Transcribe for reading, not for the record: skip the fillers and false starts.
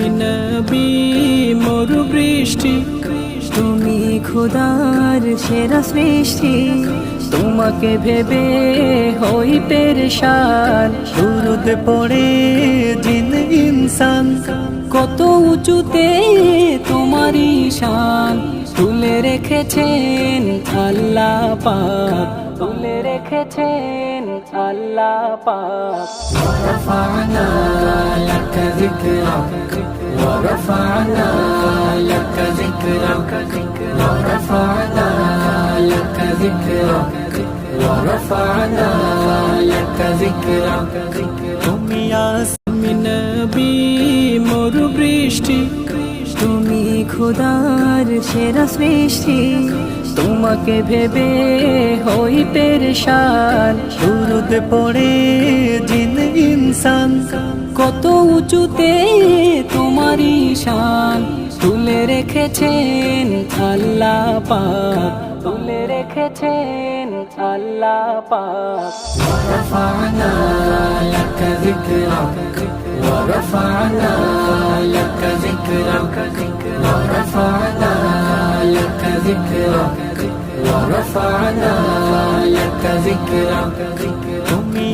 তুমি নবী মরু বৃষ্টি, তুমি খোদার সেরা সৃষ্টি। তোমাকে ভেবে হই পেরেশান, দুরুদ পড়ে জিন ইনসান। কত উঁচুতে তোমারই শান, তুলে রেখেছেন আল্লাহ পাক, তুলে রেখেছেন আল্লাহ পাক। ورفعنا لك ذكرك ورفعنا لك ذكرك ورفعنا لك ذكرك ورفعنا لك ذكرك তুমি নবী মরু বৃষ্টি, তুমি খোদার সেরা সৃষ্টি। তোমাকে ভেবে হই পেরেশান, দুরুদ পড়ে জিন ইনসান। কত উঁচুতে তোমারই শান, তুলে রেখেছেন আল্লাহ পাক, তুলে রেখেছেন আল্লাহ পাক। ورفعنا لك ذكرك ورفعنا لك ذكرك ورفعنا لك ذكرك ورفعنا لك ذكرك তুমি